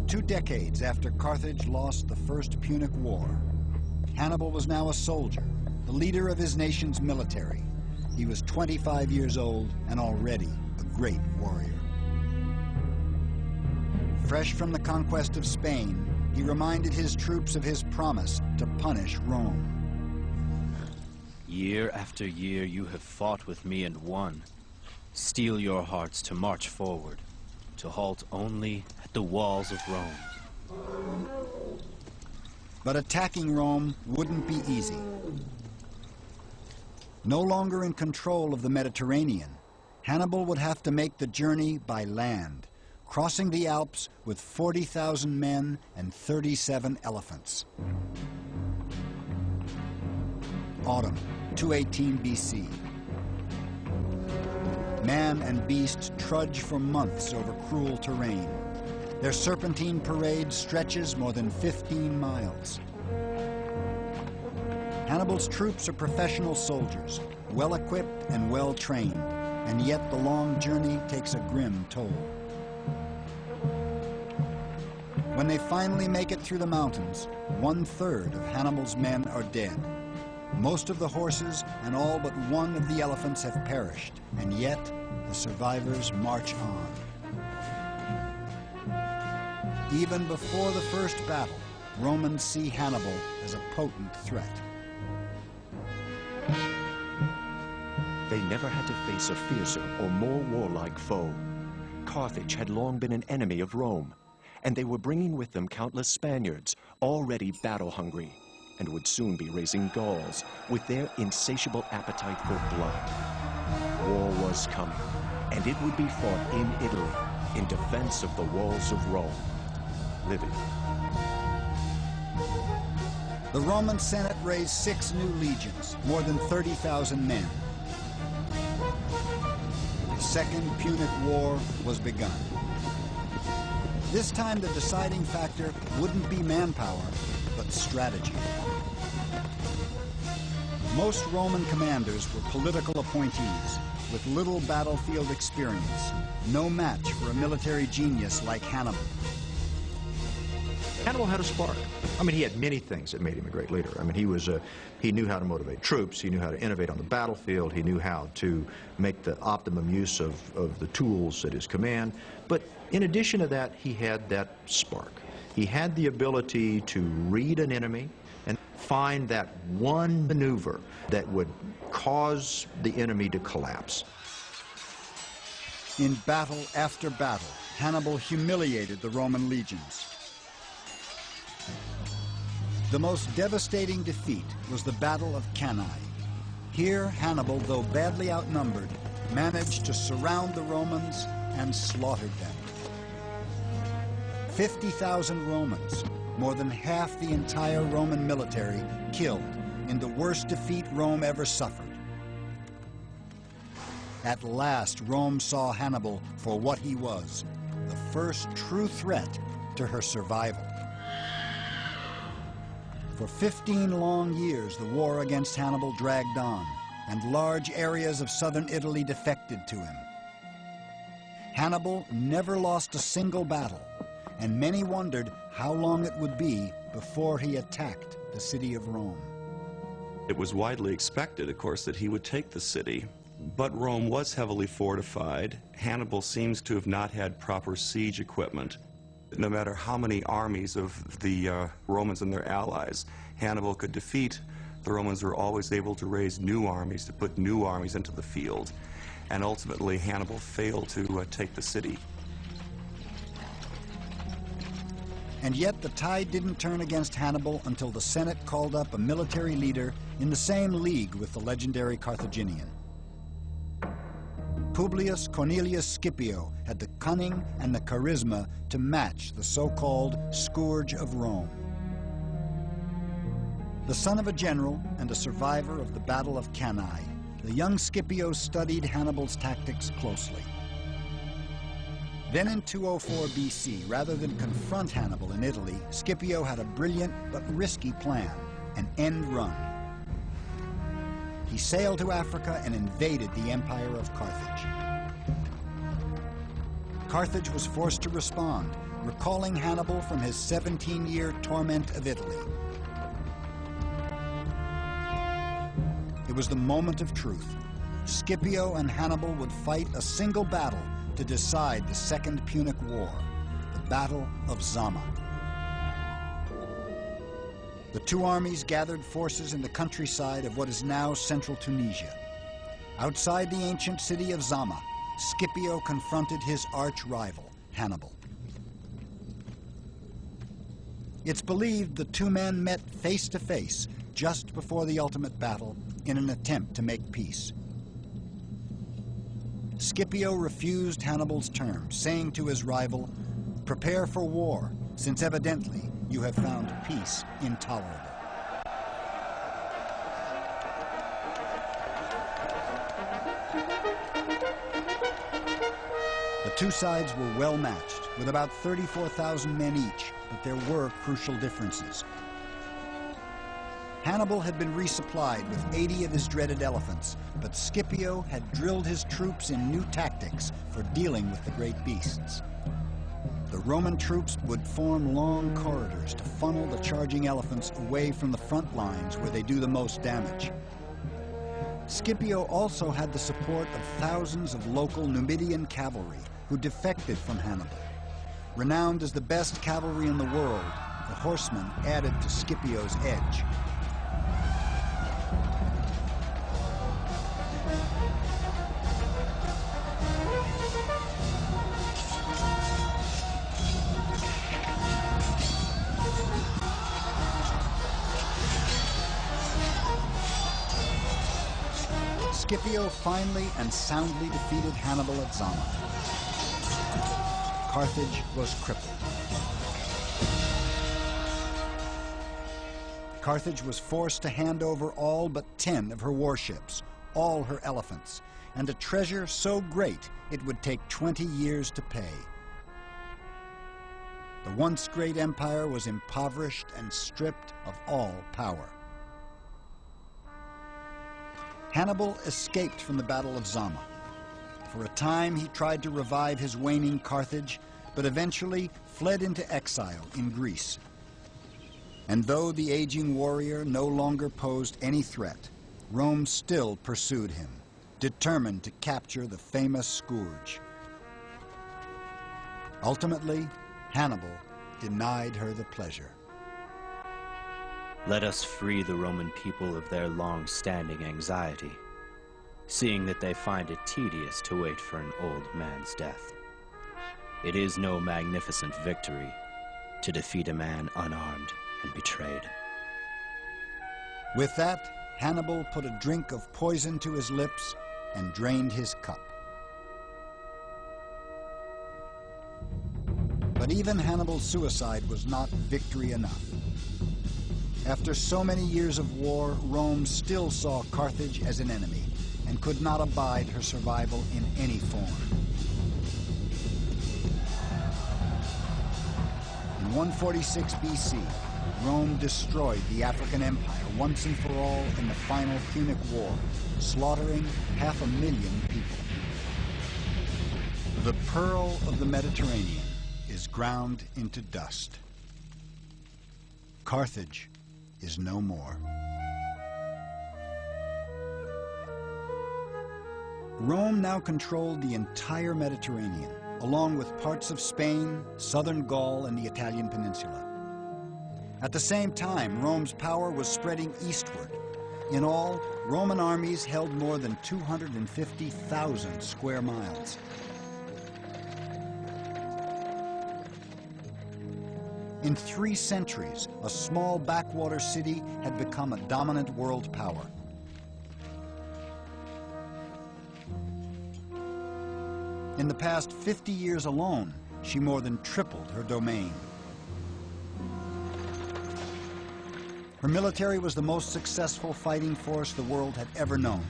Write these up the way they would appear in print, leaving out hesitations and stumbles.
2 decades after Carthage lost the First Punic War, Hannibal was now a soldier, the leader of his nation's military. He was 25 years old and already a great warrior. Fresh from the conquest of Spain, he reminded his troops of his promise to punish Rome. Year after year you have fought with me and won. Steel your hearts to march forward, to halt only at the walls of Rome. But attacking Rome wouldn't be easy. No longer in control of the Mediterranean, Hannibal would have to make the journey by land, crossing the Alps with 40,000 men and 37 elephants. Autumn, 218 BC. Man and beast trudge for months over cruel terrain. Their serpentine parade stretches more than 15 miles. Hannibal's troops are professional soldiers, well-equipped and well-trained, and yet the long journey takes a grim toll. When they finally make it through the mountains, 1/3 of Hannibal's men are dead. Most of the horses and all but one of the elephants have perished, and yet the survivors march on. Even before the first battle, Romans see Hannibal as a potent threat. They never had to face a fiercer or more warlike foe. Carthage had long been an enemy of Rome, and they were bringing with them countless Spaniards, already battle-hungry, and would soon be raising Gauls with their insatiable appetite for blood. War was coming, and it would be fought in Italy in defense of the walls of Rome. Living. The Roman Senate raised 6 new legions, more than 30,000 men. The Second Punic War was begun. This time the deciding factor wouldn't be manpower, but strategy. Most Roman commanders were political appointees with little battlefield experience, no match for a military genius like Hannibal. Hannibal had a spark. I mean, he had many things that made him a great leader. I mean, he knew how to motivate troops, he knew how to innovate on the battlefield, he knew how to make the optimum use of the tools at his command. But in addition to that, he had that spark. He had the ability to read an enemy and find that one maneuver that would cause the enemy to collapse. In battle after battle, Hannibal humiliated the Roman legions. The most devastating defeat was the Battle of Cannae. Here, Hannibal, though badly outnumbered, managed to surround the Romans and slaughtered them. 50,000 Romans, more than half the entire Roman military, killed in the worst defeat Rome ever suffered. At last, Rome saw Hannibal for what he was, the first true threat to her survival. For 15 long years, the war against Hannibal dragged on, and large areas of southern Italy defected to him. Hannibal never lost a single battle, and many wondered how long it would be before he attacked the city of Rome. It was widely expected, of course, that he would take the city, but Rome was heavily fortified. Hannibal seems to have not had proper siege equipment. No matter how many armies of the Romans and their allies Hannibal could defeat, the Romans were always able to raise new armies, to put new armies into the field. And ultimately, Hannibal failed to take the city. And yet the tide didn't turn against Hannibal until the Senate called up a military leader in the same league with the legendary Carthaginian. Publius Cornelius Scipio had the cunning and the charisma to match the so-called scourge of Rome. The son of a general and a survivor of the Battle of Cannae, the young Scipio studied Hannibal's tactics closely. Then in 204 BC, rather than confront Hannibal in Italy, Scipio had a brilliant but risky plan, an end run. He sailed to Africa and invaded the empire of Carthage. Carthage was forced to respond, recalling Hannibal from his 17-year torment of Italy. It was the moment of truth. Scipio and Hannibal would fight a single battle to decide the Second Punic War, the Battle of Zama. The two armies gathered forces in the countryside of what is now central Tunisia. Outside the ancient city of Zama, Scipio confronted his arch-rival, Hannibal. It's believed the two men met face to face just before the ultimate battle in an attempt to make peace. Scipio refused Hannibal's terms, saying to his rival, "Prepare for war, since evidently you have found peace intolerable." The two sides were well matched, with about 34,000 men each, but there were crucial differences. Hannibal had been resupplied with 80 of his dreaded elephants, but Scipio had drilled his troops in new tactics for dealing with the great beasts. The Roman troops would form long corridors to funnel the charging elephants away from the front lines where they do the most damage. Scipio also had the support of thousands of local Numidian cavalry who defected from Hannibal. Renowned as the best cavalry in the world, the horsemen added to Scipio's edge. Scipio finally and soundly defeated Hannibal at Zama. Carthage was crippled. Carthage was forced to hand over all but 10 of her warships, all her elephants, and a treasure so great it would take 20 years to pay. The once great empire was impoverished and stripped of all power. Hannibal escaped from the Battle of Zama. For a time, he tried to revive his waning Carthage, but eventually fled into exile in Greece. And though the aging warrior no longer posed any threat, Rome still pursued him, determined to capture the famous scourge. Ultimately, Hannibal denied her the pleasure. Let us free the Roman people of their long-standing anxiety, seeing that they find it tedious to wait for an old man's death. It is no magnificent victory to defeat a man unarmed and betrayed. With that, Hannibal put a drink of poison to his lips and drained his cup. But even Hannibal's suicide was not victory enough. After so many years of war, Rome still saw Carthage as an enemy and could not abide her survival in any form. In 146 BC, Rome destroyed the African Empire once and for all in the final Punic War, slaughtering 500,000 people. The pearl of the Mediterranean is ground into dust. Carthage is no more. Rome now controlled the entire Mediterranean, along with parts of Spain, southern Gaul, and the Italian peninsula. At the same time, Rome's power was spreading eastward. In all, Roman armies held more than 250,000 square miles. In 3 centuries, a small backwater city had become a dominant world power. In the past 50 years alone, she more than tripled her domain. Her military was the most successful fighting force the world had ever known.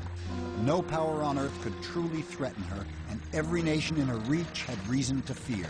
No power on earth could truly threaten her, and every nation in her reach had reason to fear.